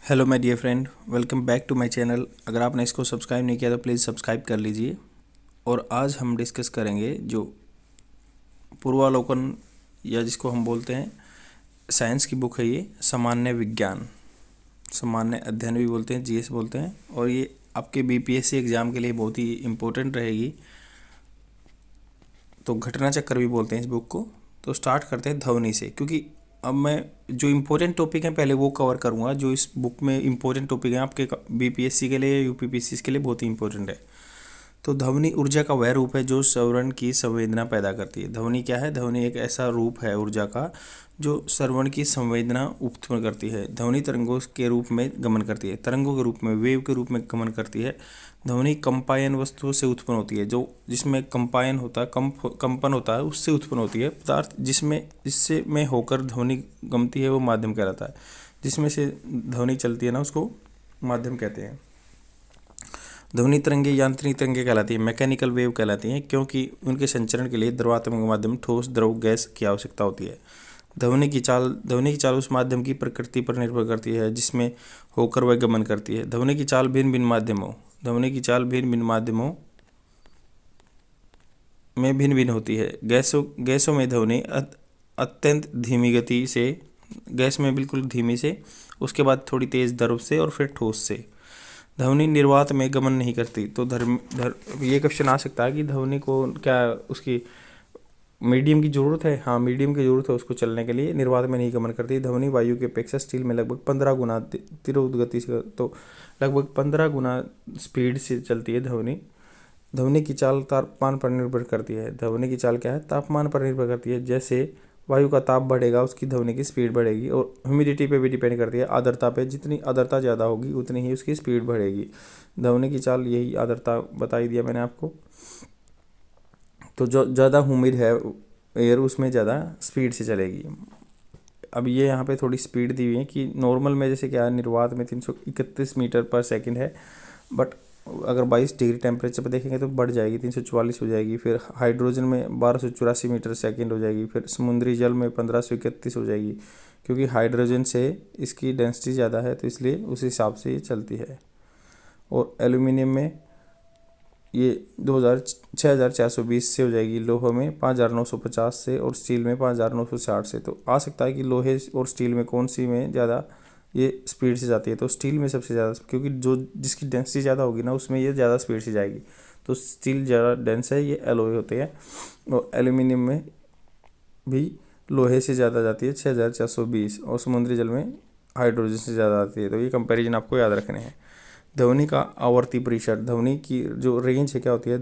Hello my dear friend, welcome back to my channel. अगर आपने इसको सब्सक्राइब नहीं किया तो प्लीज़ सब्सक्राइब कर लीजिए। और आज हम डिस्कस करेंगे जो पूर्वावलोकन या जिसको हम बोलते हैं साइंस की बुक है, ये सामान्य विज्ञान, सामान्य अध्ययन भी बोलते हैं, जीएस बोलते हैं। और ये आपके बीपीएससी एग्ज़ाम के लिए बहुत ही इम्पोर्टेंट रहेगी। तो घटना चक्र भी बोलते हैं इस बुक को। तो स्टार्ट करते हैं ध्वनि से, क्योंकि अब मैं जो इम्पोर्टेंट टॉपिक हैं पहले वो कवर करूँगा। जो इस बुक में इम्पोर्टेंट टॉपिक हैं आपके बीपीएससी के लिए, यूपीपीसीएस के लिए बहुत ही इंपॉर्टेंट है। तो ध्वनि ऊर्जा का वह रूप है जो श्रवण की संवेदना पैदा करती है। ध्वनि क्या है? ध्वनि एक ऐसा रूप है ऊर्जा का जो श्रवण की संवेदना उत्पन्न करती है। ध्वनि तरंगों के रूप में गमन करती है, तरंगों के रूप में, वेव के रूप में गमन करती है। ध्वनि कंपायन वस्तुओं से उत्पन्न होती है, जो जिसमें कंपायन होता है, कंपन होता है, उससे उत्पन्न होती है। पदार्थ जिससे में होकर ध्वनि गमती है वो माध्यम कहलाता है। जिसमें से ध्वनि चलती है ना, उसको माध्यम कहते हैं। ध्वनि तरंगे यांत्रिक तरंगे कहलाती है, मैकेनिकल वेव कहलाती हैं, क्योंकि उनके संचरण के लिए द्रवात्मक माध्यम, ठोस, द्रव, गैस की आवश्यकता होती है। ध्वनि की चाल उस माध्यम की प्रकृति पर निर्भर करती है जिसमें होकर वह गमन करती है। ध्वनि की चाल भिन्न भिन्न माध्यमों में भिन्न भिन्न होती है। गैसों में ध्वनि अत्यंत धीमी गति से, गैस में बिल्कुल धीमी से, उसके बाद थोड़ी तेज दर से, और फिर ठोस से। ध्वनि निर्वात में गमन नहीं करती। तो ये क्वेश्चन आ सकता है कि ध्वनि को क्या उसकी मीडियम की ज़रूरत है? हाँ, मीडियम की ज़रूरत है उसको चलने के लिए। निर्वात में नहीं गमन करती। ध्वनि वायु की अपेक्षा स्टील में लगभग 15 गुना तीव्र गति से, तो लगभग 15 गुना स्पीड से चलती है ध्वनि। ध्वनि की चाल तापमान पर निर्भर करती है। ध्वनि की चाल क्या है? तापमान पर निर्भर करती है। जैसे वायु का ताप बढ़ेगा उसकी ध्वनि की स्पीड बढ़ेगी। और ह्यूमिडिटी पे भी डिपेंड करती है, आर्द्रता पे। जितनी आर्द्रता ज़्यादा होगी उतनी ही उसकी स्पीड बढ़ेगी। ध्वनि की चाल यही आर्द्रता बता ही दिया मैंने आपको। तो जो ज़्यादा ह्यूमिड है एयर, उसमें ज़्यादा स्पीड से चलेगी। अब ये यहाँ पे थोड़ी स्पीड दी हुई है कि नॉर्मल में जैसे क्या है, निर्वात में 331 मीटर पर सेकंड है, बट अगर 22 डिग्री टेम्परेचर पर देखेंगे तो बढ़ जाएगी, 344 हो जाएगी। फिर हाइड्रोजन में 1284 मीटर सेकंड हो जाएगी। फिर समुद्री जल में 1531 हो जाएगी, क्योंकि हाइड्रोजन से इसकी डेंसिटी ज़्यादा है, तो इसलिए उस हिसाब से ये चलती है। और एल्यूमिनियम में ये 6420 से हो जाएगी, लोहे में 5950 से, और स्टील में 5960 से। तो आ सकता है कि लोहे और स्टील में कौन सी में ज़्यादा ये स्पीड से जाती है? तो स्टील में सबसे ज़्यादा, क्योंकि जो जिसकी डेंसिटी ज़्यादा होगी ना उसमें ये ज़्यादा स्पीड से जाएगी। तो स्टील ज़्यादा डेंस है, ये एलॉय होते हैं। और एल्यूमिनियम में भी लोहे से ज़्यादा जाती है 6420, और समुद्री जल में हाइड्रोजन से ज़्यादा आती है। तो ये कंपैरिजन आपको याद रखने हैं। ध्वनि का आवर्ती परिसर, ध्वनि की जो रेंज है क्या होती है?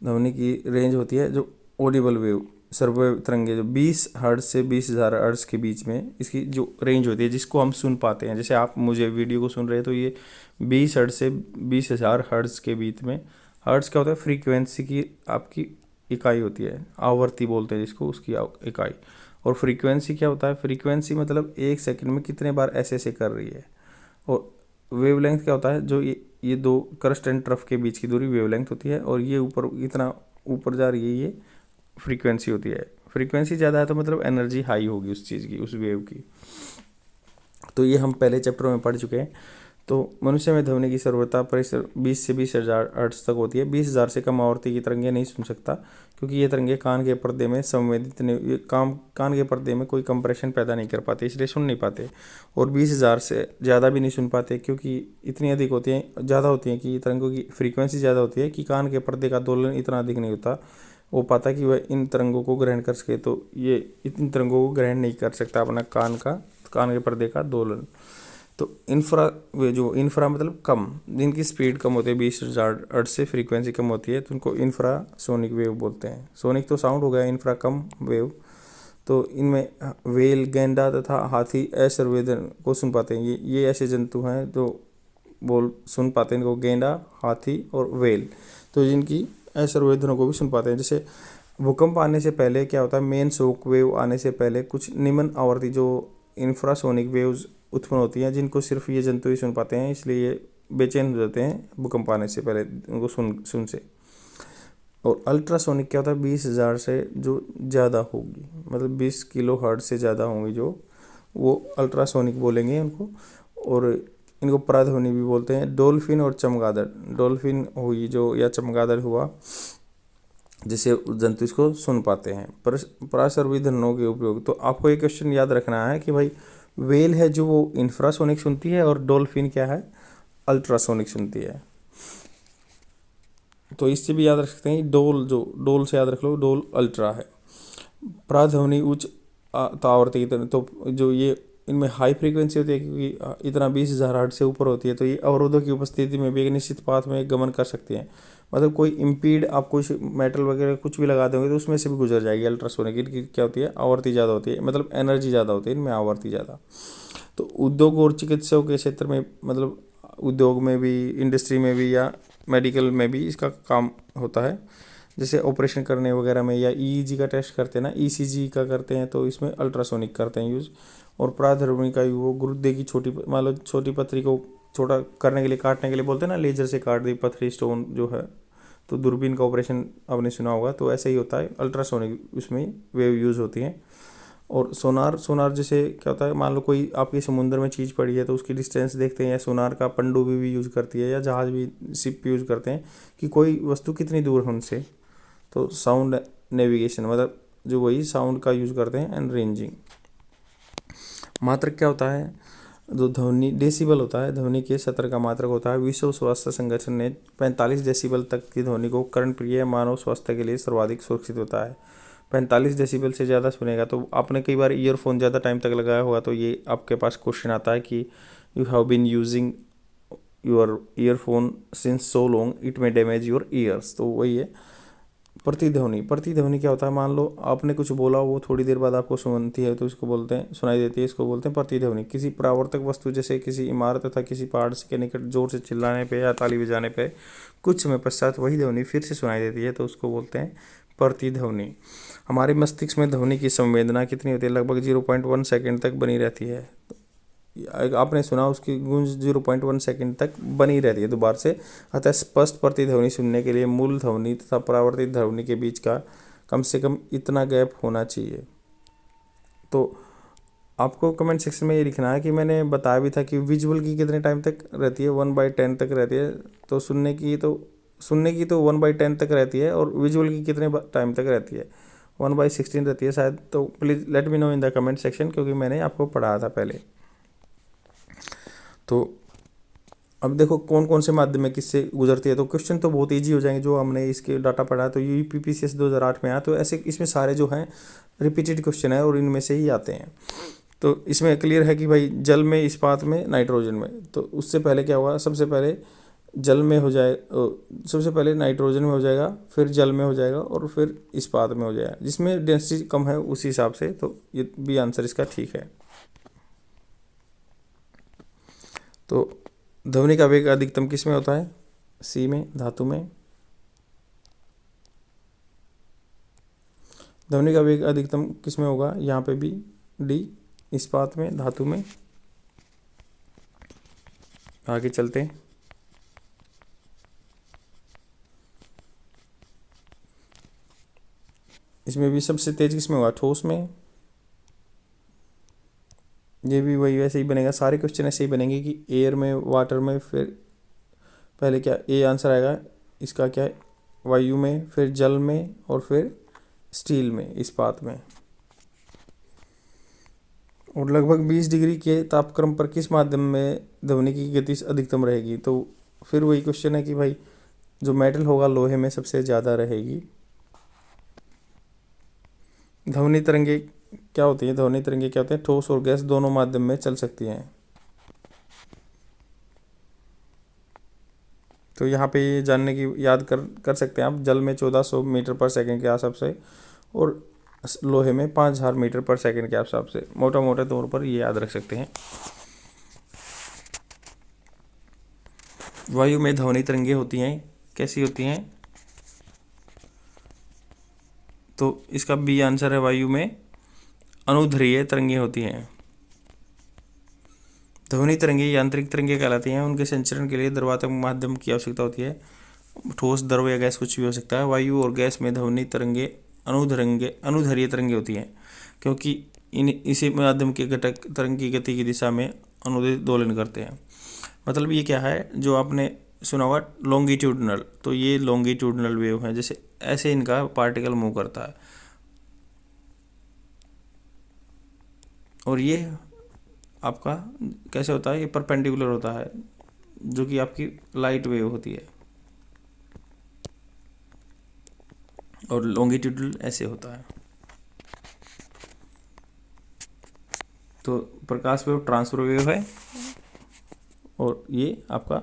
ध्वनि की रेंज होती है जो ऑडिबल वेव, सर्ववेव तरंगे, जो 20 हर्ट्ज से 20,000 हर्ट्ज के बीच में इसकी जो रेंज होती है, जिसको हम सुन पाते हैं। जैसे आप मुझे वीडियो को सुन रहे हैं तो ये 20 हर्ट्ज से 20,000 हर्ट्ज के बीच में। हर्ट्ज क्या होता है? फ्रीक्वेंसी की आपकी इकाई होती है, आवर्ती बोलते हैं जिसको, उसकी इकाई। और फ्रीक्वेंसी क्या होता है? फ्रीक्वेंसी मतलब एक सेकंड में कितने बार ऐसे ऐसे कर रही है। और वेवलेंथ क्या होता है? जो ये दो क्रस्ट एंड ट्रफ के बीच की दूरी वेवलेंथ होती है। और ये ऊपर इतना ऊपर जा रही है, ये फ्रीक्वेंसी होती है। फ्रीक्वेंसी ज़्यादा है तो मतलब एनर्जी हाई होगी उस चीज़ की, उस वेव की। तो ये हम पहले चैप्टर में पढ़ चुके हैं। तो मनुष्य में ध्वनि की सर्वोच्च परिसर 20 से 20,000 हर्ट्ज तक होती है। 20,000 से कम आवृत्ति की तरंगे नहीं सुन सकता, क्योंकि ये तरंगे कान के पर्दे में संवेदित नहीं, ये कान के पर्दे में कोई कंप्रेशन पैदा नहीं कर पाते, इसलिए सुन नहीं पाते। और 20,000 से ज़्यादा भी नहीं सुन पाते, क्योंकि इतनी अधिक होती हैं, ज़्यादा होती हैं कि तरंगों की फ्रीक्वेंसी ज़्यादा होती है कि कान के पर्दे का दोलन इतना अधिक नहीं होता वो पाता कि वह इन तरंगों को ग्रहण कर सके। तो ये इन तरंगों को ग्रहण नहीं कर सकता अपना कान के पर्दे का दोलन। तो इंफ्रा मतलब कम, जिनकी स्पीड कम होती है 20,000 हर्ट्ज से, फ्रीक्वेंसी कम होती है, तो उनको इंफ्रासोनिक वेव बोलते हैं। सोनिक तो साउंड हो गया, इंफ्रा कम वेव। तो इनमें वेल, गैंडा तथा हाथी असंवेदन को सुन पाते हैं। ये ऐसे जंतु हैं जो सुन पाते हैं इनको, गेंडा, हाथी और वेल। तो जिनकी असंवेदनों को भी सुन पाते हैं। जैसे भूकंप आने से पहले क्या होता है? मेन शॉक वेव आने से पहले कुछ निम्न आवर्ती जो इंफ्रासोनिक वेव्स उत्पन्न होती हैं, जिनको सिर्फ ये जंतु ही सुन पाते हैं, इसलिए ये बेचैन हो जाते हैं भूकंप आने से पहले उनको सुन से। और अल्ट्रासोनिक क्या होता है? 20,000 से जो ज़्यादा होगी, मतलब 20 किलो हर्ट्ज से ज़्यादा होंगी जो, वो अल्ट्रासोनिक बोलेंगे उनको। और इनको पराध्वनि भी बोलते हैं। डॉल्फिन और चमगादड़, डॉल्फिन हुई जो या चमगादड़ हुआ जिसे जंतु इसको सुन पाते हैं। पराश्रवी ध्वनियों के उपयोग, तो आपको एक क्वेश्चन याद रखना है कि भाई वेल है जो वो इंफ्रासोनिक सुनती है और डॉल्फिन क्या है, अल्ट्रासोनिक सुनती है। तो इससे भी याद रख सकते हैं डोल, जो डोल से याद रख लो, डोल अल्ट्रा है। पराध्वनि उच्च आवृत्ति की तरह, तो जो ये इनमें हाई फ्रीक्वेंसी होती है क्योंकि इतना 20,000 हर्ट्ज से ऊपर होती है, तो ये अवरोधों की उपस्थिति में भी एक निश्चित पाथ में गमन कर सकती हैं। मतलब कोई इम्पीड आप कुछ मेटल वगैरह कुछ भी लगा दोगे तो उसमें से भी गुजर जाएगी। अल्ट्रासोनिक इनकी क्या होती है, आवृत्ति ज़्यादा होती है, मतलब एनर्जी ज़्यादा होती है इनमें, आवृत्ति ज़्यादा। तो उद्योग और चिकित्सा के क्षेत्र में, मतलब उद्योग में भी, इंडस्ट्री में भी या मेडिकल में भी इसका काम होता है। जैसे ऑपरेशन करने वगैरह में या ईईजी का टेस्ट करते हैं ना, ईसीजी का करते हैं, तो इसमें अल्ट्रासोनिक करते हैं यूज़। और पराध्वनि का वो गुर्दे की छोटी, मान लो छोटी पथरी को छोटा करने के लिए, काटने के लिए बोलते हैं ना, लेजर से काट दी पथरी, स्टोन जो है, तो दूरबीन का ऑपरेशन आपने सुना होगा, तो ऐसे ही होता है। अल्ट्रासोनिक उसमें वेव यूज़ होती हैं। और सोनार, सोनार जैसे क्या होता है, मान लो कोई आपके समुद्र में चीज़ पड़ी है तो उसकी डिस्टेंस देखते हैं, या सोनार का पनडुब्बी भी यूज़ करती है, या जहाज़ भी, शिप यूज़ करते हैं कि कोई वस्तु कितनी दूर है उनसे। तो साउंड नेविगेशन, मतलब जो वही साउंड का यूज़ करते हैं। एंड रेंजिंग, मात्रक क्या होता है, जो ध्वनि डेसिबल होता है, ध्वनि के स्तर का मात्रक होता है। विश्व स्वास्थ्य संगठन ने 45 डेसिबल तक की ध्वनि को कर्णप्रिय मानव स्वास्थ्य के लिए सर्वाधिक सुरक्षित होता है। 45 डेसिबल से ज़्यादा सुनेगा, तो आपने कई बार ईयरफोन ज़्यादा टाइम तक लगाया होगा, तो ये आपके पास क्वेश्चन आता है कि you have been using your earphone since so long it may damage your ears. तो वही है प्रतिध्वनि। प्रतिध्वनि क्या होता है, मान लो आपने कुछ बोला, वो थोड़ी देर बाद आपको सुनती है, तो इसको बोलते हैं, सुनाई देती है, इसको बोलते हैं प्रतिध्वनि। किसी परावर्तक वस्तु जैसे किसी इमारत तथा किसी पहाड़ के निकट जोर से चिल्लाने पे या ताली बजाने पे कुछ समय पश्चात वही ध्वनि फिर से सुनाई देती है, तो उसको बोलते हैं प्रतिध्वनि। हमारे मस्तिष्क में ध्वनि की संवेदना कितनी होती है, लगभग 0.1 सेकेंड तक बनी रहती है। आपने सुना, उसकी गूंज 0.1 सेकंड तक बनी रहती है दोबारा से। अतः स्पष्ट प्रतिध्वनि सुनने के लिए मूल ध्वनि तथा परावर्तित ध्वनि के बीच का कम से कम इतना गैप होना चाहिए। तो आपको कमेंट सेक्शन में ये लिखना है कि मैंने बताया भी था कि विजुअल की कितने टाइम तक रहती है, 1/10 तक रहती है। तो सुनने की तो 1/10 तक रहती है, और विजुअल की कितने टाइम तक रहती है, 1/16 रहती है शायद। तो please let me know in the comment section, क्योंकि मैंने आपको पढ़ाया था पहले। तो अब देखो कौन कौन से माध्यम में किससे गुजरती है, तो क्वेश्चन तो बहुत इजी हो जाएंगे जो हमने इसके डाटा पढ़ा। तो UPPCS 2008 में आया, तो ऐसे इसमें सारे जो हैं रिपीटेड क्वेश्चन है और इनमें से ही आते हैं। तो इसमें क्लियर है कि भाई जल में, इस्पात में, नाइट्रोजन में। तो उससे पहले क्या हुआ, सबसे पहले जल में हो जाए, सबसे पहले नाइट्रोजन में हो जाएगा, फिर जल में हो जाएगा, और फिर इस्पात में हो जाएगा। जिसमें डेंसिटी कम है उसी हिसाब से, तो ये भी आंसर इसका ठीक है। तो ध्वनि का वेग अधिकतम किस में होता है, सी में, धातु में। ध्वनि का वेग अधिकतम किस में होगा, यहाँ पे भी डी, इस्पात में, धातु में। आगे चलते हैं। इसमें भी सबसे तेज किस में होगा, ठोस में। ये भी वही वैसे ही बनेगा, सारे क्वेश्चन ऐसे ही बनेंगे कि एयर में, वाटर में, फिर पहले क्या ए आंसर आएगा इसका, क्या है, वायु में, फिर जल में, और फिर स्टील में, इस्पात में। और लगभग 20 डिग्री के तापक्रम पर किस माध्यम में ध्वनि की गति अधिकतम रहेगी। तो फिर वही क्वेश्चन है कि भाई जो मेटल होगा लोहे में सबसे ज़्यादा रहेगी। ध्वनि तरंगे क्या होती है, ध्वनि तरंगे क्या होते हैं, ठोस और गैस दोनों माध्यम में चल सकती हैं। तो यहाँ पे ये जानने की याद कर सकते हैं आप, जल में 1400 मीटर पर सेकंड के हिसाब से, और लोहे में 5000 मीटर पर सेकंड के हिसाब से, मोटा मोटे तौर पर ये याद रख सकते हैं। वायु में ध्वनि तरंगे होती हैं, कैसी होती हैं, तो इसका बी आंसर है, वायु में अनुध्रुवीय तरंगे होती हैं। ध्वनि तरंगे यांत्रिक तरंगे कहलाती हैं, उनके संचरण के लिए द्रवात्मक माध्यम की आवश्यकता होती है। ठोस, द्रव या गैस कुछ भी हो सकता है। वायु और गैस में ध्वनि तरंगे अनुध्रुवीय तरंगे होती हैं, क्योंकि इसी माध्यम के घटक तरंग की गति की दिशा में अनुदित दोलन करते हैं। मतलब ये क्या है, जो आपने सुना होगा लॉन्गिट्यूडनल, तो ये लॉन्गिट्यूडनल वेव है, जैसे ऐसे इनका पार्टिकल मूव करता है। और ये आपका कैसे होता है, ये परपेंडिकुलर होता है, जो कि आपकी लाइट वेव होती है, और लॉन्गिट्यूडनल ऐसे होता है। तो प्रकाश वेव ट्रांसफर वेव है, और ये आपका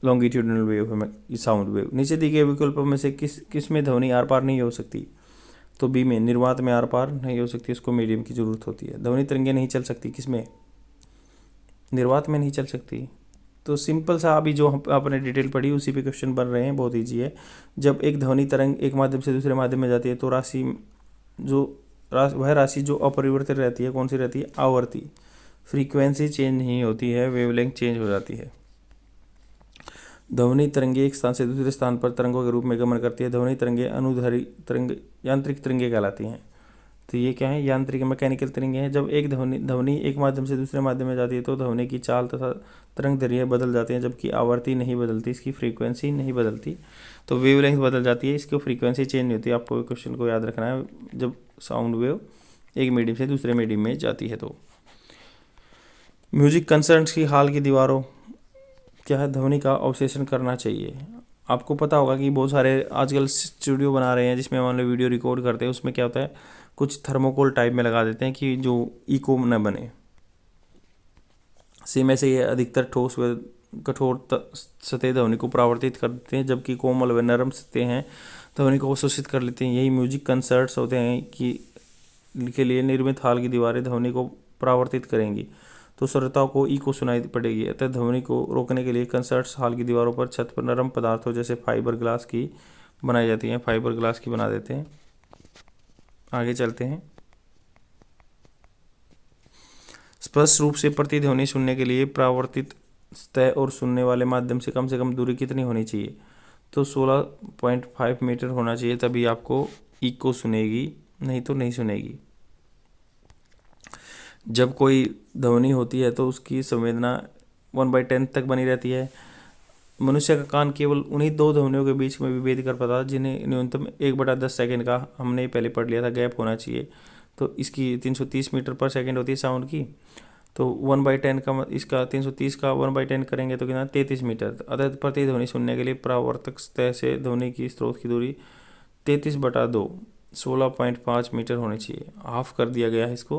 लॉन्गिट्यूडनल वेव है, साउंड वेव। नीचे दिए गए विकल्पों में से किस में ध्वनि आर पार नहीं हो सकती? तो बी में, निर्वात में आर पार नहीं हो सकती, उसको मीडियम की जरूरत होती है। ध्वनि तरंगे नहीं चल सकती किसमें? निर्वात में नहीं चल सकती। तो सिंपल सा अभी जो आपने डिटेल पढ़ी उसी पे क्वेश्चन बन रहे हैं, बहुत ईजी है। जब एक ध्वनि तरंग एक माध्यम से दूसरे माध्यम में जाती है तो वह राशि जो अपरिवर्तित रहती है, कौन सी रहती है? आवर्ती। फ्रीक्वेंसी चेंज नहीं होती है, वेवलेंथ चेंज हो जाती है। ध्वनि तरंगे एक स्थान से दूसरे स्थान पर तरंगों के रूप में गमन करती है। ध्वनि तरंगे अनुदैर्घ्य तरंग, यांत्रिक तरंगे कहलाती हैं। तो ये क्या है? यांत्रिक, मैकेनिकल तरंगे हैं। जब एक ध्वनि एक माध्यम से दूसरे माध्यम में जाती है तो ध्वनि की चाल तथा तरंग दैर्ध्य बदल जाते हैं, जबकि आवर्ती नहीं बदलती, इसकी फ्रीक्वेंसी नहीं बदलती। तो वेवलेंथ बदल जाती है, इसकी फ्रीक्वेंसी चेंज नहीं होती। आपको क्वेश्चन को याद रखना है, जब साउंड वेव एक मीडियम से दूसरे मीडियम में जाती है। तो म्यूजिक कंसर्ट्स की हॉल की दीवारों क्या है? ध्वनि का अवशेषण करना चाहिए। आपको पता होगा कि बहुत सारे आजकल स्टूडियो बना रहे हैं जिसमें मान लो वीडियो रिकॉर्ड करते हैं, उसमें क्या होता है, कुछ थर्मोकोल टाइप में लगा देते हैं कि जो इको न बने। सेम ऐसे ये अधिकतर ठोस व कठोर सतह ध्वनि को परावर्तित कर देते हैं, जबकि कोमल व नरम सतह हैं ध्वनि को अवशोषित कर लेते हैं। यही म्यूजिक कंसर्ट्स होते हैं कि के लिए निर्मित हॉल की दीवारें ध्वनि को परावर्तित करेंगी, तो श्रोताओं को इको सुनाई पड़ेगी। अतः ध्वनि को रोकने के लिए कंसर्ट्स हॉल की दीवारों पर छत पर नरम पदार्थों जैसे फाइबर ग्लास की बनाई जाती हैं, फाइबर ग्लास की बना देते हैं। आगे चलते हैं। स्पष्ट रूप से प्रतिध्वनि सुनने के लिए परावर्तित सतह और सुनने वाले माध्यम से कम दूरी कितनी होनी चाहिए? तो 16.5 मीटर होना चाहिए, तभी आपको इको सुनेगी, नहीं तो नहीं सुनेगी। जब कोई ध्वनि होती है तो उसकी संवेदना 1/10 तक बनी रहती है। मनुष्य का कान केवल उन्हीं दो ध्वनियों के बीच में विभेद कर पाता है जिन्हें न्यूनतम 1/10 सेकंड का, हमने पहले पढ़ लिया था, गैप होना चाहिए। तो इसकी 330 मीटर पर सेकंड होती है साउंड की। तो 1/10 का, इसका 330 का 1/10 करेंगे तो कितना? 33 मीटर। अतः प्रति ध्वनि सुनने के लिए परावर्तक सतह से ध्वनि की स्रोत की दूरी 33/2 16.5 मीटर होनी चाहिए। हाफ कर दिया गया है इसको,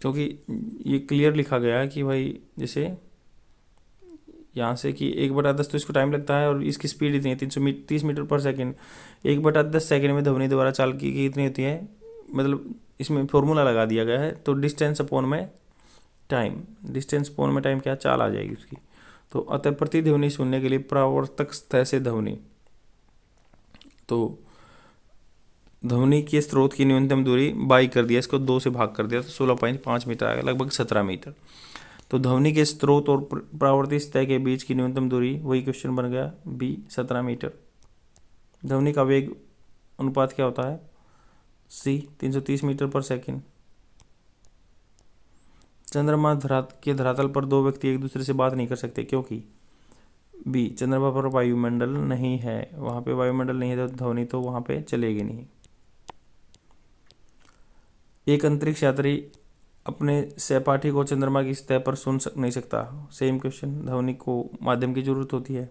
क्योंकि ये क्लियर लिखा गया है कि भाई जैसे यहाँ से कि 1/10 तो इसको टाइम लगता है, और इसकी स्पीड इतनी है 330 मीटर पर सेकंड। 1/10 सेकंड में ध्वनि द्वारा चाल की कितनी होती है? मतलब इसमें फॉर्मूला लगा दिया गया है, तो डिस्टेंस अपॉन में टाइम, डिस्टेंस अपॉन में टाइम क्या चाल आ जाएगी उसकी। तो अतः प्रति ध्वनि सुनने के लिए परावर्तक सतह से ध्वनि, तो ध्वनि के स्रोत की न्यूनतम दूरी बाई कर दिया, इसको 2 से भाग कर दिया, तो 16.5 मीटर आएगा, लगभग 17 मीटर। तो ध्वनि के स्रोत और परावर्तित सतह के बीच की न्यूनतम दूरी, वही क्वेश्चन बन गया बी, 17 मीटर। ध्वनि का वेग अनुपात क्या होता है? सी, 330 मीटर पर सेकंड। चंद्रमा के धरातल पर दो व्यक्ति एक दूसरे से बात नहीं कर सकते, क्योंकि बी, चंद्रमा पर वायुमंडल नहीं है, वहां पे वायुमंडल नहीं है तो ध्वनि तो वहां पे चलेगी नहीं। एक अंतरिक्ष यात्री अपने सहपाठी को चंद्रमा की सतह पर सुन नहीं सकता। सेम क्वेश्चन, ध्वनि को माध्यम की जरूरत होती है।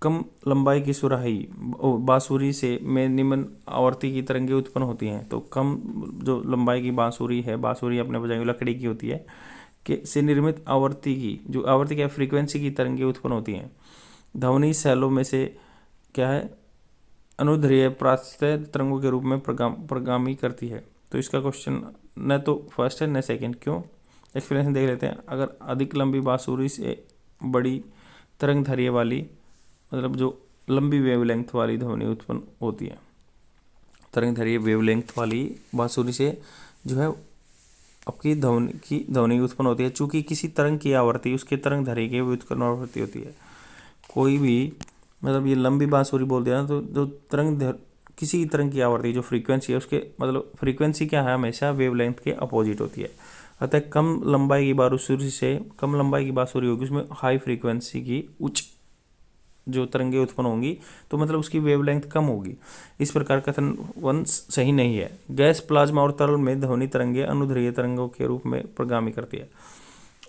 कम लंबाई की सुराही बांसुरी से में निम्न आवर्ती की तरंगें उत्पन्न होती हैं। तो कम जो लंबाई की बांसुरी है, बांसुरी अपने बजाय लकड़ी की होती है, कि से निर्मित आवर्ती की, जो आवर्ती क्या फ्रीक्वेंसी की तरंगें उत्पन्न होती हैं। ध्वनि शैलों में से क्या है? अनुदैर्घ्य प्रातः तरंगों के रूप में प्रगामी करती है। तो इसका क्वेश्चन न तो फर्स्ट है न सेकंड। क्यों? एक्सप्लेनेशन देख लेते हैं। अगर अधिक लंबी बांसुरी से बड़ी तरंग दैर्ध्य वाली, मतलब जो लंबी वेवलेंथ वाली ध्वनि उत्पन्न होती है, तरंग दैर्ध्य वेवलेंथ वाली बांसुरी से जो है आपकी ध्वनि उत्पन्न होती है। चूंकि किसी तरंग की आवृत्ति उसके तरंग दैर्ध्य की व्युत्क्रमण आवृत्ति होती है। कोई भी मतलब ये लंबी बांसुरी बोल दिया ना, तो जो तरंग किसी की तरंग की आवर्ती जो फ्रीक्वेंसी है उसके मतलब फ्रीक्वेंसी क्या है, हमेशा वेवलेंथ के अपोजिट होती है। अतः कम लंबाई की बांसुरी से कम लंबाई की बांसुरी होगी, उसमें हाई फ्रीक्वेंसी की उच्च जो तरंगे उत्पन्न होंगी, तो मतलब उसकी वेवलेंथ कम होगी। इस प्रकार कथन वन सही नहीं है। गैस, प्लाज्मा और तरल में ध्वनि तरंगे अनुदैर्ध्य तरंगों के रूप में प्रगामी करती है।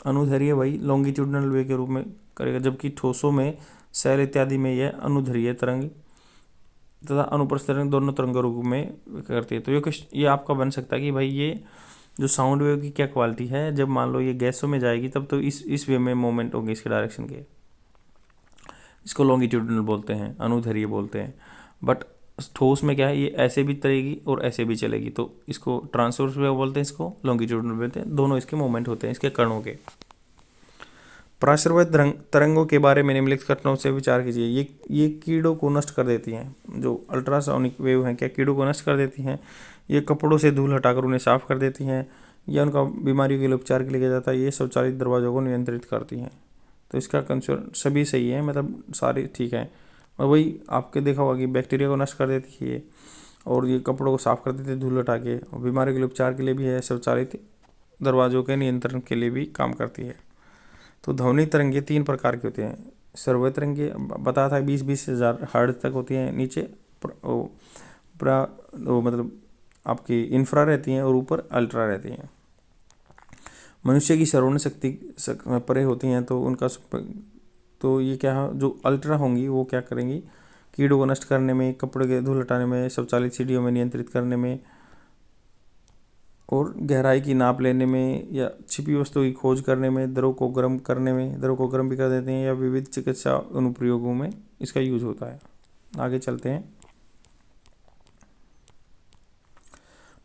अनुदैर्ध्य वही लॉन्गिट्यूडनल वे के रूप में करेगा, जबकि ठोसों में, सेल इत्यादि में यह अनुदैर्ध्य तरंग तथा अनुप्रस्थ तरंग दोनों तरंगों रूप में करती है। तो ये आपका बन सकता है कि भाई ये जो साउंड वेव की क्या क्वालिटी है, जब मान लो ये गैसों में जाएगी तब तो इस वे में मूवमेंट होंगे इसके डायरेक्शन के, इसको लॉन्गिट्यूडनल बोलते हैं, अनुदैर्ध्य बोलते हैं। बट ठोस में क्या है, ये ऐसे भी चलेगी और ऐसे भी चलेगी, तो इसको ट्रांसवर्स वेव बोलते हैं, इसको लॉन्गिट्यूडनल बोलते हैं। दोनों इसके मूवमेंट होते हैं इसके कणों के। पराश्रय तरंगों के बारे में निम्नलिखित घटनाओं से विचार कीजिए। ये कीड़ों को नष्ट कर देती हैं। जो अल्ट्रासोनिक वेव हैं क्या कीड़ों को नष्ट कर देती हैं। ये कपड़ों से धूल हटाकर उन्हें साफ कर देती हैं, या उनका बीमारियों के लिए उपचार के लिए किया जाता है। ये स्वचालित दरवाजों को नियंत्रित करती हैं। तो इसका कंसर्न सभी सही है, मतलब सारे ठीक हैं। और वही आपके देखा होगा कि बैक्टीरिया को नष्ट कर देती है ये, और ये कपड़ों को साफ कर देती है धूल हटा के, और बीमारियों के लिए उपचार के लिए भी है, स्वचालित दरवाजों के नियंत्रण के लिए भी काम करती है। तो ध्वनि तरंगे 3 प्रकार की होती हैं। सर्वो तरंगे बताया था 20-20 हज़ार हर्ट्ज तक होती हैं, नीचे मतलब आपकी इंफ्रा रहती हैं और ऊपर अल्ट्रा रहती हैं। मनुष्य की श्रवण शक्ति परे होती हैं, तो उनका तो ये क्या जो अल्ट्रा होंगी वो क्या करेंगी, कीड़ों को नष्ट करने में, कपड़े के धूल हटाने में, स्वचालित सीढ़ियों में नियंत्रित करने में, और गहराई की नाप लेने में, या छिपी वस्तु की खोज करने में, दरों को गर्म करने में, दरों को गर्म भी कर देते हैं, या विविध चिकित्सा अनुप्रयोगों में इसका यूज होता है। आगे चलते हैं।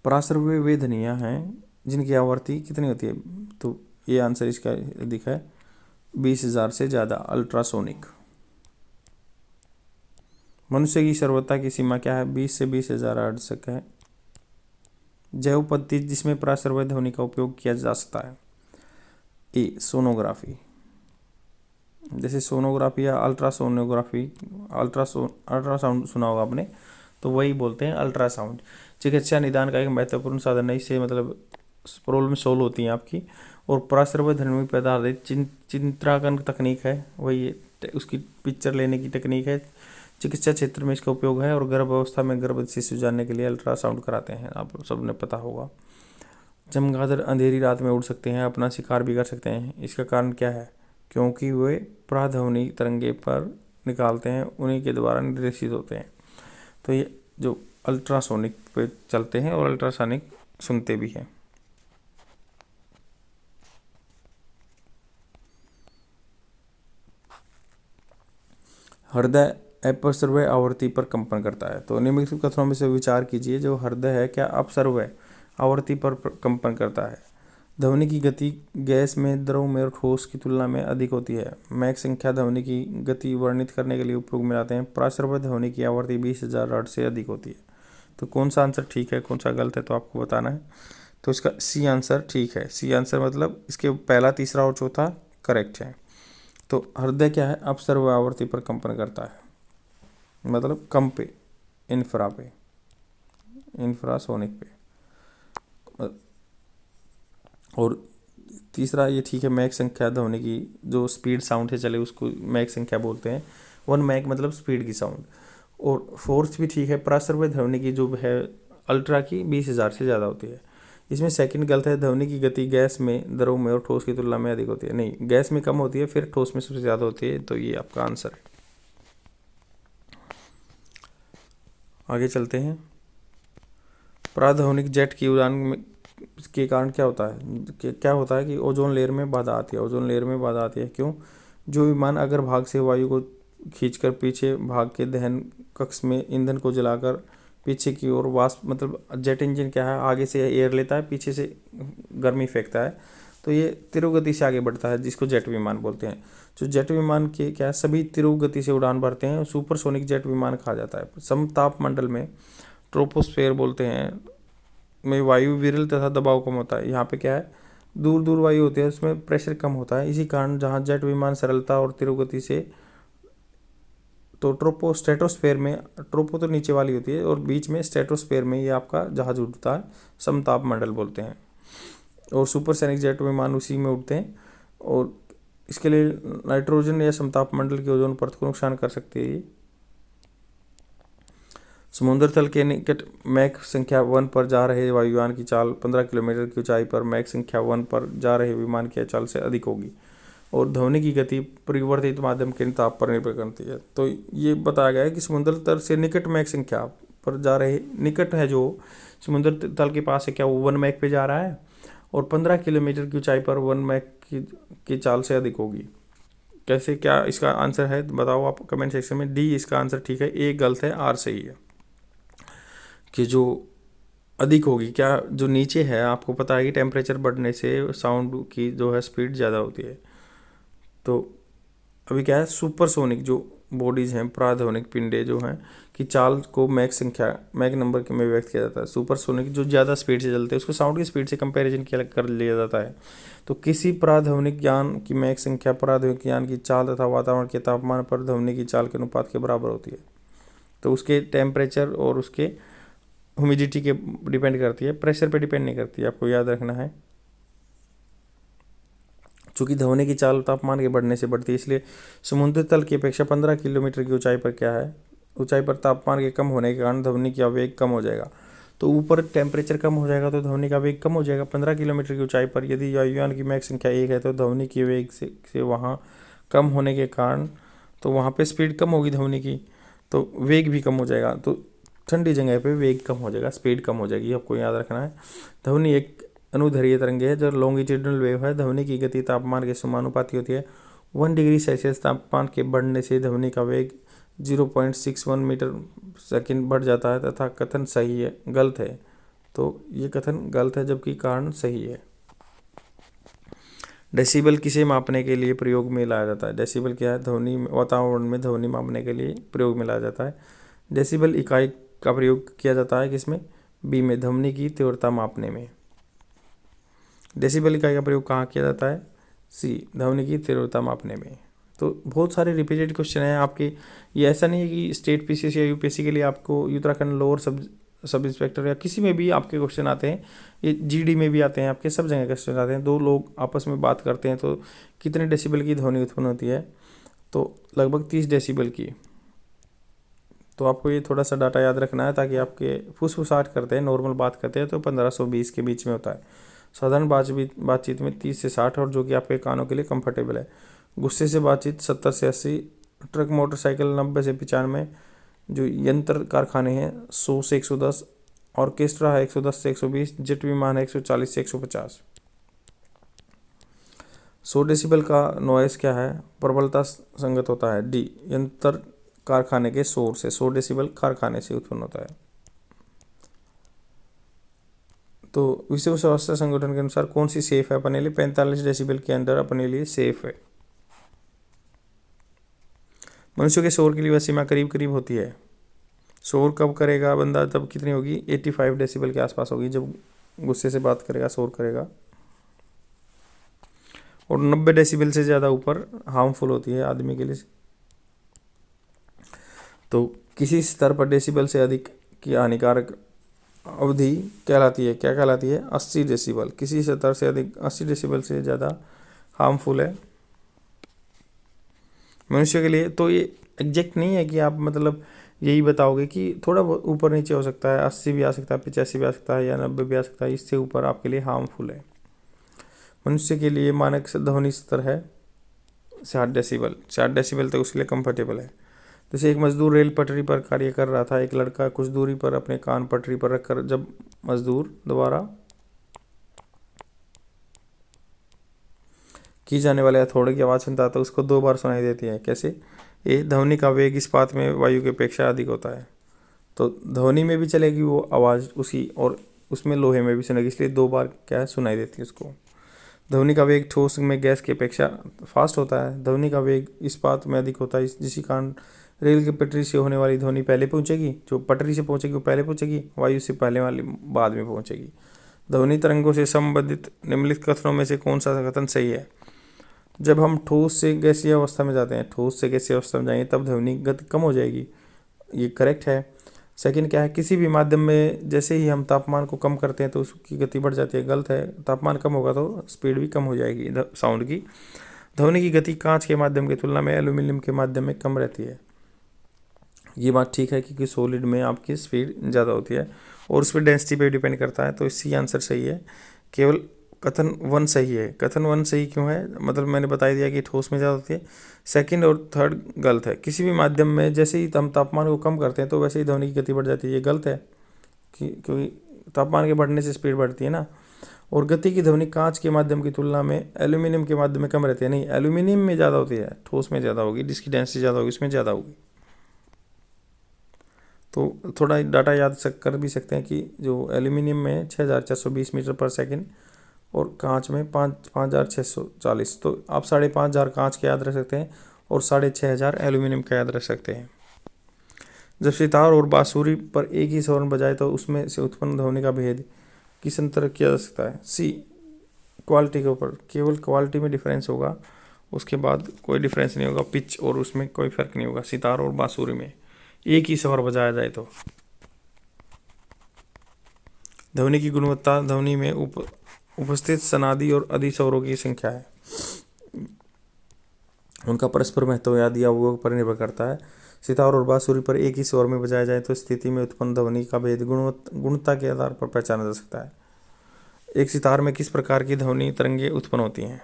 पराश्रव्य वे ध्वनियाँ हैं जिनकी आवृत्ति कितनी होती है, तो ये आंसर इसका दिखा है 20,000 से ज़्यादा, अल्ट्रासोनिक। मनुष्य की सर्वोत्ता की सीमा क्या है, 20 से 20,000 हर्ट्ज तक है। जैव पद्धति जिसमें पराश्रव्य ध्वनि का उपयोग किया जा सकता है। ए, सोनोग्राफी, जैसे सोनोग्राफी या अल्ट्रासोनोग्राफी, अल्ट्रासाउंड सुना होगा आपने, तो वही बोलते हैं अल्ट्रासाउंड। चिकित्सा निदान का एक महत्वपूर्ण साधन है, इससे मतलब प्रॉब्लम सोल्व होती हैं आपकी। और पराश्रव्य ध्वनि पर आधारित चित्रांकन तकनीक है, वही उसकी पिक्चर लेने की तकनीक है। चिकित्सा क्षेत्र में इसका उपयोग है, और गर्भ अवस्था में गर्भवती शिशु जानने के लिए अल्ट्रासाउंड कराते हैं, आप सबने पता होगा। चमगादड़ अंधेरी रात में उड़ सकते हैं, अपना शिकार भी कर सकते हैं। इसका कारण क्या है, क्योंकि वे पराध्वनि तरंगे पर निकालते हैं, उन्हीं के द्वारा निर्देशित होते हैं। तो ये जो अल्ट्रासोनिक पे चलते हैं और अल्ट्रासोनिक सुनते भी हैं। हृदय अपसर्व्य आवृत्ति पर कंपन करता है। तो निम्नलिखित कथनों में से विचार कीजिए, जो हृदय है क्या अपसर्व्य आवृत्ति पर कंपन करता है। ध्वनि की गति गैस में, द्रव में और ठोस की तुलना में अधिक होती है। मैक संख्या ध्वनि की गति वर्णित करने के लिए उपयोग में लाते हैं। पराश्रव्य ध्वनि की आवृत्ति 20,000 हर्ट्ज से अधिक होती है। तो कौन सा आंसर ठीक है, कौन सा गलत है, तो आपको बताना है। तो इसका सी आंसर ठीक है। सी आंसर मतलब इसके पहला, तीसरा और चौथा करेक्ट है। तो हृदय क्या है, अपसर्व्य आवृत्ति पर कंपन करता है, मतलब कम पे, इंफ्रासोनिक पे। और तीसरा ये ठीक है, मैक संख्या ध्वनि की जो स्पीड साउंड से चले उसको मैक संख्या बोलते हैं। 1 मैक मतलब स्पीड की साउंड। और फोर्थ भी ठीक है, पराश्रव्य ध्वनि की जो है अल्ट्रा की 20,000 से ज़्यादा होती है। इसमें सेकंड गलत है, ध्वनि की गति गैस में, द्रव में और ठोस की तुलना में अधिक होती है। नहीं, गैस में कम होती है, फिर ठोस में सबसे ज़्यादा होती है। तो ये आपका आंसर है। आगे चलते हैं। पराध्वनिक जेट की उड़ान में के कारण क्या होता है, क्या होता है कि ओजोन लेयर में बाधा आती है। ओजोन लेयर में बाधा आती है क्यों, जो विमान अगर भाग से वायु को खींचकर पीछे भाग के दहन कक्ष में ईंधन को जलाकर पीछे की ओर वाष्प, मतलब जेट इंजन क्या है, आगे से एयर लेता है, पीछे से गर्मी फेंकता है, तो ये तीव्र गति से आगे बढ़ता है, जिसको जेट विमान बोलते हैं। जो जेट विमान के क्या सभी तीव्र गति से उड़ान भरते हैं, सुपरसोनिक जेट विमान कहा जाता है। समताप मंडल में, ट्रोपोस्फेयर बोलते हैं, में वायु विरल तथा दबाव कम होता है। यहाँ पे क्या है, दूर दूर वायु होती है, उसमें प्रेशर कम होता है। इसी कारण जहाँ जेट विमान सरलता और तीव्र गति से तो ट्रोपो स्ट्रेटोस्फेयर में, ट्रोपो तो नीचे वाली होती है और बीच में स्ट्रेटोस्फेयर में ये आपका जहाज उड़ता है, समताप मंडल बोलते हैं। और सुपरसोनिक जेट विमान उसी में उड़ते हैं और इसके लिए नाइट्रोजन या समताप मंडल की ओजोन परत को नुकसान कर सकती है ये। समुद्र तल के निकट मैक संख्या 1 पर जा रहे वायुयान की चाल 15 किलोमीटर की ऊंचाई पर मैक संख्या 1 पर जा रहे विमान की चाल से अधिक होगी और ध्वनि की गति परिवर्तित माध्यम के ताप पर निर्भर करती है। तो ये बताया गया है कि समुद्र तल से निकट मैक संख्या पर जा रहे, निकट है जो समुद्र तल के पास है क्या, वो 1 मैक पे जा रहा है और 15 किलोमीटर की ऊंचाई पर 1 मैक की चाल से अधिक होगी। कैसे, क्या इसका आंसर है बताओ आप कमेंट सेक्शन में। डी इसका आंसर ठीक है, ए गलत है, आर सही है। कि जो अधिक होगी, क्या जो नीचे है आपको पता है कि टेम्परेचर बढ़ने से साउंड की जो है स्पीड ज़्यादा होती है। तो अभी क्या है, सुपरसोनिक जो बॉडीज़ हैं, प्राध्वनिक पिंडे जो हैं कि चाल को मैक संख्या, मैक नंबर के में व्यक्त किया जाता है। सुपरसोनिक जो ज़्यादा स्पीड से चलते हैं उसको साउंड की स्पीड से कंपैरिजन किया कर लिया जाता है। तो किसी प्राध्वनिक यान की मैक संख्या प्राध्वनिक यान की चाल तथा वातावरण के तापमान पर ध्वनि की चाल के अनुपात के बराबर होती है। तो उसके टेम्परेचर और उसके ह्यूमिडिटी के डिपेंड करती है, प्रेशर पे डिपेंड नहीं करती है, आपको याद रखना है। चूँकि ध्वनि की चाल तापमान के बढ़ने से बढ़ती है, इसलिए समुद्र तल की अपेक्षा 15 किलोमीटर की ऊंचाई पर क्या है, ऊंचाई पर तापमान के कम होने के कारण ध्वनि का वेग कम हो जाएगा। तो ऊपर टेम्परेचर कम हो जाएगा तो ध्वनि का वेग कम हो जाएगा। 15 किलोमीटर की ऊंचाई पर यदि वायुयान की मैक संख्या 1 है तो ध्वनि की वेग से वहाँ कम होने के कारण तो वहाँ पे स्पीड कम होगी ध्वनि की, तो वेग भी कम हो जाएगा। तो ठंडी जगह पे वेग कम हो जाएगा, स्पीड कम हो जाएगी, आपको याद रखना है। ध्वनि एक अनुदैर्घ्य तरंग है जो लॉन्गिट्यूडनल वेव है। ध्वनि की गति तापमान के समानुपाती होती है। 1 डिग्री सेल्सियस तापमान के बढ़ने से ध्वनि का वेग 0.61 मीटर सेकंड बढ़ जाता है तथा कथन सही है, गलत है। तो ये कथन गलत है जबकि कारण सही है। डेसिबल किसे मापने के लिए प्रयोग में लाया जाता है? डेसिबल क्या है? ध्वनि वातावरण में ध्वनि मापने के लिए प्रयोग में लाया जाता है। डेसिबल इकाई का प्रयोग किया जाता है किसमें? बी में, ध्वनि की तीव्रता मापने में। डेसिबल इकाई का प्रयोग कहाँ किया जाता है? सी, ध्वनि की तीव्रता मापने में। तो बहुत सारे रिपीटेड क्वेश्चन हैं आपके। ये ऐसा नहीं है कि स्टेट पीसीएस या यूपीएससी के लिए आपको उत्तराखंड लोअर सब इंस्पेक्टर या किसी में भी आपके क्वेश्चन आते हैं, ये जीडी में भी आते हैं, आपके सब जगह क्वेश्चन आते हैं। दो लोग आपस में बात करते हैं तो कितने डेसिबल की ध्वनि उत्पन्न होती है? तो लगभग 30 डेसिबल की। तो आपको ये थोड़ा सा डाटा याद रखना है ताकि आपके फुसफुसाहट करते हैं, नॉर्मल बात करते हैं तो 1520 के बीच में होता है। साधारण बातचीत में 30 से 60 और जो कि आपके कानों के लिए कंफर्टेबल है। गुस्से से बातचीत 70 से 80, ट्रक मोटरसाइकिल 90 से 95, जो यंत्र कारखाने हैं 100 से 110, ऑर्केस्ट्रा है 110 से 120, जेट विमान है 140 से 150। 100 डेसिबल का नॉइस क्या है? प्रबलता संगत होता है। डी, यंत्र कारखाने के शोर से। 100 डेसिबल कारखाने से उत्पन्न होता है। तो विश्व स्वास्थ्य संगठन के अनुसार कौन सी सेफ है अपने लिए? 45 डेसिबल के अंदर अपने लिए सेफ है। मनुष्य के शोर की लिए वह सीमा करीब करीब होती है। शोर कब करेगा बंदा? तब कितनी होगी? 85 डेसिबल के आसपास होगी, जब गुस्से से बात करेगा, शोर करेगा। और 90 डेसिबल से ज़्यादा ऊपर हार्मफुल होती है आदमी के लिए। तो किसी स्तर पर डेसिबल से अधिक की हानिकारक अवधि कहलाती है, क्या कहलाती है? 80 डेसिबल। किसी स्तर से अधिक 80 डेसिबल से ज़्यादा हार्मफुल है मनुष्य के लिए। तो ये एग्जैक्ट नहीं है कि आप मतलब यही बताओगे कि थोड़ा ऊपर नीचे हो सकता है, 80 भी आ सकता है, 85 भी आ सकता है या 90 भी आ सकता है, इससे ऊपर आपके लिए हार्मफुल है। मनुष्य के लिए मानक ध्वनि स्तर है 60 डेसिबल। 60 डेसिबल तक उसके लिए कंफर्टेबल है। जैसे एक मजदूर रेल पटरी पर कार्य कर रहा था, एक लड़का कुछ दूरी पर अपने कान पटरी पर रखकर जब मजदूर द्वारा की जाने वाले हथौड़े की आवाज़ सुनता है तो उसको 2 बार सुनाई देती है। कैसे? ये ध्वनि का वेग इस्पात में वायु की अपेक्षा अधिक होता है, तो ध्वनि में भी चलेगी वो आवाज़ उसी, और उसमें लोहे में भी सुनेगी, इसलिए 2 बार क्या है सुनाई देती है उसको। ध्वनि का वेग ठोस में गैस की अपेक्षा फास्ट होता है। ध्वनि का वेग इस्पात में अधिक होता है, जिसी कारण रेल की पटरी से होने वाली ध्वनि पहले पहुंचेगी, जो पटरी से पहुंचेगी वो पहले पहुंचेगी, वायु से पहले वाली बाद में पहुंचेगी। ध्वनि तरंगों से संबंधित निम्नलिखित कथनों में से कौन सा कथन सही है? जब हम ठोस से गैसीय अवस्था में जाते हैं, ठोस से गैसीय अवस्था में जाएंगे तब ध्वनि गति कम हो जाएगी, ये करेक्ट है। सेकंड क्या है, किसी भी माध्यम में जैसे ही हम तापमान को कम करते हैं तो उसकी गति बढ़ जाती है, गलत है। तापमान कम होगा तो स्पीड भी कम हो जाएगी साउंड की। ध्वनि की गति कांच के माध्यम की तुलना में एल्यूमिनियम के माध्यम में कम रहती है, ये बात ठीक है, क्योंकि सॉलिड में आपकी स्पीड ज़्यादा होती है और उस पर डेंसिटी पे डिपेंड करता है। तो इसी आंसर सही है, केवल कथन 1 सही है। कथन 1 सही क्यों है, मतलब मैंने बता दिया कि ठोस में ज़्यादा होती है। सेकंड और थर्ड गलत है। किसी भी माध्यम में जैसे ही हम तापमान को कम करते हैं तो वैसे ही ध्वनि की गति बढ़ जाती है, ये गलत है, क्योंकि तापमान के बढ़ने से स्पीड बढ़ती है ना। और गति की ध्वनि कांच के माध्यम की तुलना में एल्यूमिनियम के माध्यम में कम रहती है, नहीं, एल्यूमिनियम में ज़्यादा होती है, ठोस में ज़्यादा होगी, जिसकी डेंसिटी ज़्यादा होगी उसमें ज़्यादा होगी। तो थोड़ा डाटा याद कर भी सकते हैं कि जो एल्यूमिनियम में 6420 मीटर पर सेकंड और कांच में 5640, तो आप 5500 कांच के याद रख सकते हैं और 6500 एल्यूमिनियम का याद रख सकते हैं। जब सितार और बांसुरी पर एक ही स्वर्ण बजाए तो उसमें से उत्पन्न ध्वनि का भेद किस अंतर किया जा सकता है। सी, क्वालिटी के ऊपर, केवल क्वालिटी में डिफरेंस होगा, उसके बाद कोई डिफरेंस नहीं होगा, पिच और उसमें कोई फर्क नहीं होगा। सितार और बांसुरी में एक ही स्वर बजाया जाए तो। ध्वनि की गुणवत्ता ध्वनि में उपस्थित सनादि और अधिस्वरों की संख्या है, उनका परस्पर महत्व या दिया हुआ पर निर्भर करता है। सितार और बांसुरी पर एक ही स्वर में बजाया जाए तो स्थिति में उत्पन्न ध्वनि का भेद गुणवत्ता के आधार पर पहचाना जा सकता है। एक सितार में किस प्रकार की ध्वनि तरंगे उत्पन्न होती हैं।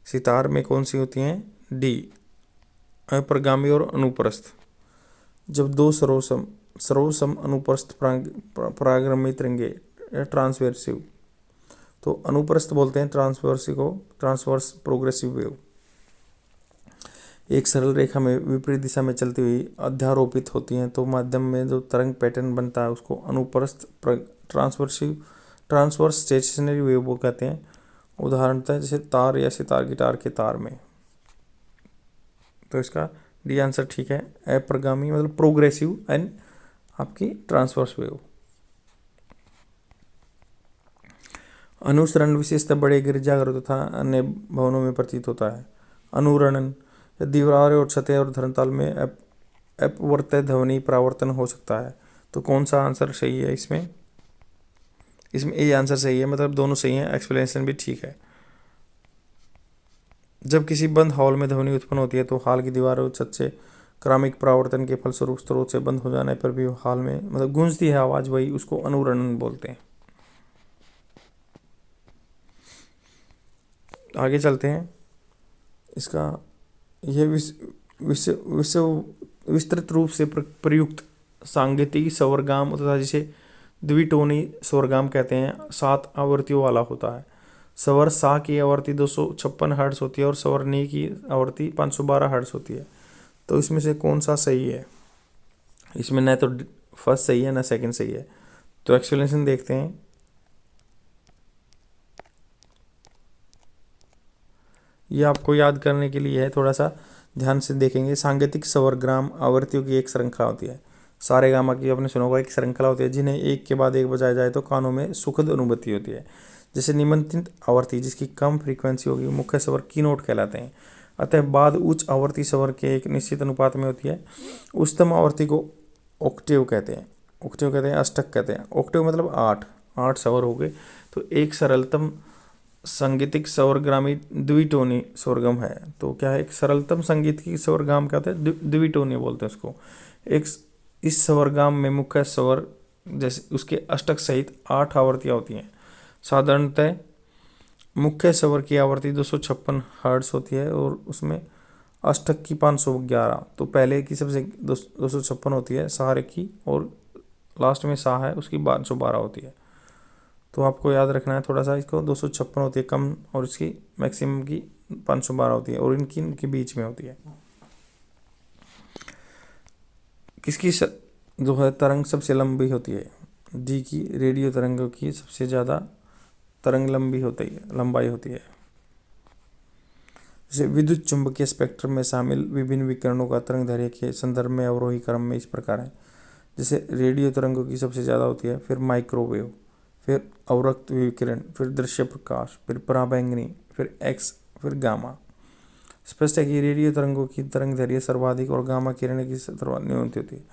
सितार में कौन सी होती हैं, डी, अप्रगामी और अनुप्रस्थ। जब दो सर्वसम अनुप्रस्थ परागामी तरंगे ट्रांसवर्सिव, तो अनुप्रस्थ बोलते हैं ट्रांसवर्सिव को, ट्रांसवर्स प्रोग्रेसिव वेव। एक सरल रेखा में विपरीत दिशा में चलती हुई अध्यारोपित होती हैं तो माध्यम में जो तरंग पैटर्न बनता है उसको अनुप्रस्थ ट्रांसवर्स स्टेशनरी वेव कहते हैं। उदाहरण है जैसे तार या सितार गिटार के तार में। तो इसका डी आंसर ठीक है, अप्रगामी मतलब प्रोग्रेसिव एंड आपकी ट्रांसवर्स वेव। अनुसरण विशेषतः बड़े गिरजाघरों तथा अन्य भवनों में प्रतीत होता है। अनुरणन, दीवारें और छतें और धर्मताल में अपवर्त्य ध्वनि परावर्तन हो सकता है। तो कौन सा आंसर सही है इसमें ए आंसर सही है, मतलब दोनों सही हैं, एक्सप्लेनेशन भी ठीक है। जब किसी बंद हॉल में ध्वनि उत्पन्न होती है तो हॉल की दीवारों और छत से क्रमिक परावर्तन के फलस्वरूप स्रोत से बंद हो जाने पर भी हॉल में मतलब गूंजती है आवाज, वही उसको अनुरणन बोलते हैं। आगे चलते हैं। इसका यह विस्तृत रूप से प्रयुक्त सांगीतिक स्वरगाम तथा जिसे द्विटोनी स्वरगाम कहते हैं 7 आवृत्तियों वाला होता है। स्वर सा की आवृत्ति 256 हर्ट्ज होती है और स्वर नी की आवृत्ति 512 हर्ट्ज होती है। तो इसमें से कौन सा सही है, इसमें न तो फर्स्ट सही है न सेकंड सही है। तो एक्सप्लेनेशन देखते हैं। ये आपको याद करने के लिए है, थोड़ा सा ध्यान से देखेंगे। सांगीतिक स्वरग्राम आवृत्तियों की एक श्रृंखला होती है। सारे गामा की आपने सुना होगा एक श्रृंखला होती है जिन्हें एक के बाद एक बजाया जाए तो कानों में सुखद अनुभूति होती है। जैसे निमंत्रित आवर्ती जिसकी कम फ्रीक्वेंसी होगी मुख्य स्वर कीनोट कहलाते हैं, अतः बाद उच्च आवर्ती स्वर के एक निश्चित अनुपात में होती है। उच्चतम आवर्ती को ऑक्टेव कहते हैं, अष्टक कहते हैं। ऑक्टेव मतलब 8 स्वर हो गए। तो एक सरलतम संगीतिक स्वरग्रामी द्विटोनी स्वरगम है। तो क्या है, एक सरलतम संगीत की स्वरगाम क्या होता है, द्विटोनी बोलते हैं उसको। एक इस स्वरगाम में मुख्य स्वर जैसे उसके अष्टक सहित 8 आवृत्तियाँ होती हैं। साधारणतः मुख्य स्वर की आवृत्ति 256 हर्ट्ज होती है और उसमें अष्टक की 511। तो पहले की सबसे 256 होती है सहारे की, और लास्ट में सा है उसकी 512 होती है। तो आपको याद रखना है थोड़ा सा, इसको 256 होती है कम और इसकी मैक्सिमम की 512 होती है और इनके बीच में होती है। किसकी जो है तरंग सबसे लंबी होती है, डी की। रेडियो तरंगों की सबसे ज़्यादा तरंग लंबाई होती है। जैसे विद्युत चुंबकीय स्पेक्ट्रम में शामिल विभिन्न विकिरणों का तरंग दैर्घ्य के संदर्भ में अवरोही क्रम में इस प्रकार है। जैसे रेडियो तरंगों की सबसे ज़्यादा होती है, फिर माइक्रोवेव, फिर अवरक्त विकिरण, फिर दृश्य प्रकाश, फिर पराबैंगनी, फिर एक्स, फिर गामा। स्पष्ट है कि रेडियो तरंगों की तरंग दैर्घ्य सर्वाधिक और गामा किरण की न्यूनतम होती है।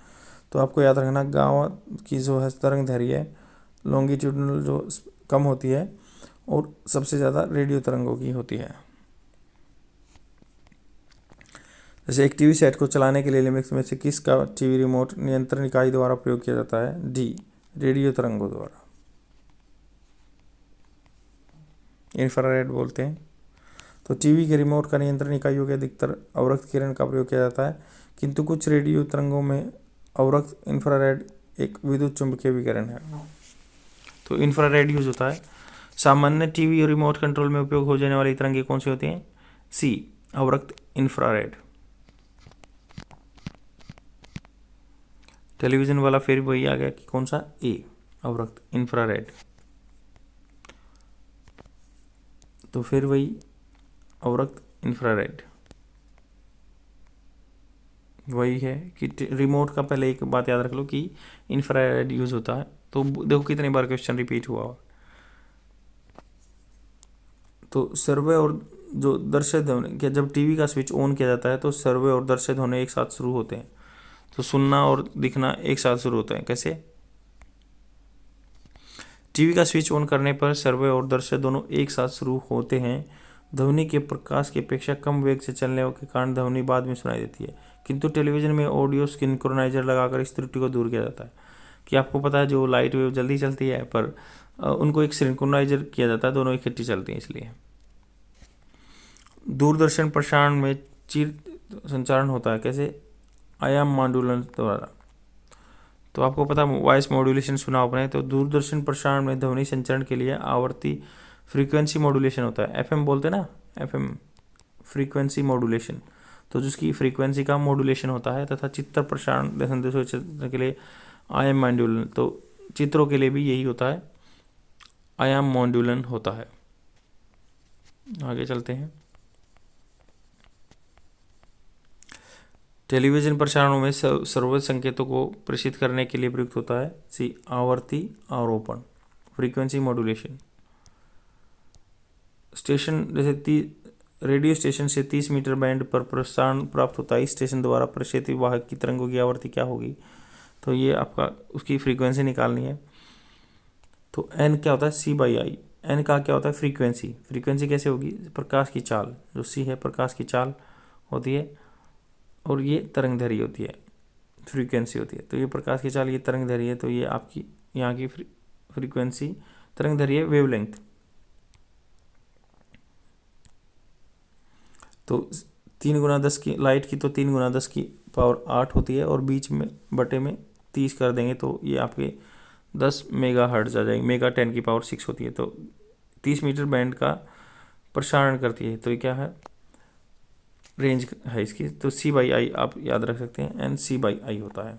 तो आपको याद रखना, गामा की जो है तरंग दैर्घ्य लॉन्गिट्यूडनल जो कम होती है और सबसे ज़्यादा रेडियो तरंगों की होती है। जैसे एक टीवी सेट को चलाने के लिए निम्नलिखित में से किसका टीवी रिमोट नियंत्रण इकाई द्वारा प्रयोग किया जाता है? डी, रेडियो तरंगों द्वारा, इंफ्रारेड बोलते हैं। तो टीवी के रिमोट का नियंत्रण इकाइयों के अधिकतर अवरक्त किरण का प्रयोग किया जाता है, किंतु कुछ रेडियो तरंगों में अवरक्त इंफ्रारेड एक विद्युत चुंबकीय विकिरण है। तो इंफ्रारेड यूज होता है। सामान्य टीवी और रिमोट कंट्रोल में उपयोग हो जाने वाली तरंगें कौन सी होती हैं? सी, अवरक्त इंफ्रारेड। टेलीविजन वाला फिर वही आ गया कि कौन सा? ए, अवरक्त इंफ्रारेड। तो फिर वही अवरक्त इंफ्रारेड वही है कि रिमोट का पहले एक बात याद रख लो कि इंफ्रारेड यूज होता है। तो देखो कितनी बार क्वेश्चन रिपीट हुआ। तो सर्वे और जो दर्शित होने क्या, जब टीवी का स्विच ऑन किया जाता है तो सर्वे और दर्शित होने एक साथ शुरू होते हैं। तो सुनना और दिखना एक साथ शुरू होता है। कैसे? टीवी का स्विच ऑन करने पर सर्वे और दर्शक दोनों एक साथ शुरू होते हैं। ध्वनि के प्रकाश की अपेक्षा कम वेग से चलने के कारण ध्वनि बाद में सुनाई देती है, किंतु टेलीविजन में ऑडियो सिंक्रोनाइजर लगाकर इस त्रुटि को दूर किया जाता है। कि आपको पता है जो लाइट वेव जल्दी चलती है पर उनको एक सिंक्रोनाइजर किया जाता है, दोनों इकट्ठी चलती हैं इसलिए। दूरदर्शन प्रसारण में चिर संचारण होता है। कैसे? आयाम मॉड्यूलन द्वारा। तो आपको पता वॉइस मॉड्यूलेशन सुना आपने। तो दूरदर्शन प्रसारण में ध्वनि संचरण के लिए आवर्ती फ्रीक्वेंसी मॉड्यूलेशन होता है। एफएम बोलते हैं ना, एफएम फ्रीक्वेंसी मॉड्यूलेशन। तो जिसकी फ्रीक्वेंसी का मॉड्यूलेशन होता है तथा चित्र प्रसारण संदेशों के लिए आयाम मॉड्यूलन। तो चित्रों के लिए भी यही होता है, आयाम मॉड्यूलन होता है। आगे चलते हैं। टेलीविजन प्रसारणों में सर्व संकेतों को प्रेषित करने के लिए प्रयुक्त होता है सी, आवर्ती आरोपण, फ्रीक्वेंसी मॉड्यूलेशन। स्टेशन जैसे रेडियो स्टेशन से 30 मीटर बैंड पर प्रसारण प्राप्त होता है। इस स्टेशन द्वारा प्रेषित वाहक की तरंगों की आवर्ती क्या होगी? तो ये आपका उसकी फ्रीक्वेंसी निकालनी है। तो एन क्या होता है? सी बाई आई। एन का क्या होता है? फ्रीक्वेंसी। फ्रीक्वेंसी कैसे होगी? प्रकाश की चाल, जो सी है प्रकाश की चाल होती है और ये तरंग दैर्घ्य होती है, फ्रीक्वेंसी होती है। तो ये प्रकाश की चाल, ये तरंग दैर्घ्य है। तो ये आपकी यहाँ की फ्रीक्वेंसी, तरंग दैर्घ्य, वेवलेंथ। तो 3 गुना 10 की लाइट की तो 3 गुना 10 की पावर 8 होती है और बीच में बटे में 30 कर देंगे तो ये आपके 10 मेगा हर्ट्ज आ जाएंगे। मेगा 10 की पावर 6 होती है। तो 30 मीटर बैंड का प्रसारण करती है। तो ये क्या है? रेंज है इसकी। तो सी बाई आई आप याद रख सकते हैं, एन सी बाई आई होता है।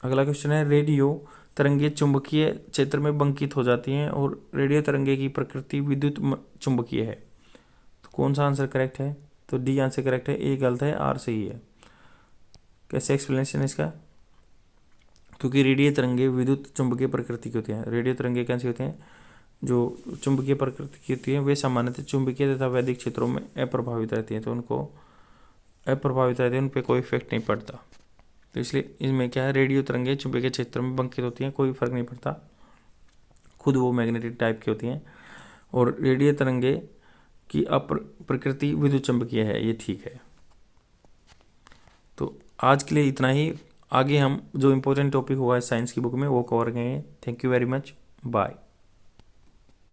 अगला क्वेश्चन है, रेडियो तरंगे चुंबकीय क्षेत्र में बंकित हो जाती हैं और रेडियो तरंगे की प्रकृति विद्युत चुंबकीय है। तो कौन सा आंसर करेक्ट है? तो डी आंसर करेक्ट है, ए गलत है, आर सही है। कैसे एक्सप्लेनेशन है इसका? क्योंकि रेडियो तरंगे विद्युत चुंबकीय प्रकृति की होती हैं। रेडियो तरंगे कैसी होती हैं? जो चुंबकीय प्रकृति की होती हैं वे सामान्यतः चुंबकीय तथा वैद्युत क्षेत्रों में अप्रभावित रहती हैं। तो उनको अप्रभावित रहती है, उन पर कोई इफेक्ट नहीं पड़ता। तो इसलिए इसमें क्या है, रेडियो तरंगे चुंबकीय क्षेत्र में बंकित होती हैं, कोई फर्क नहीं पड़ता, खुद वो मैग्नेटिक टाइप की होती हैं। और रेडियो तरंगे की प्रकृति विद्युत चुंबकीय है, ये ठीक है। तो आज के लिए इतना ही। आगे हम जो इम्पोर्टेंट टॉपिक हुआ है साइंस की बुक में वो कवर करेंगे। Thank you very much, bye.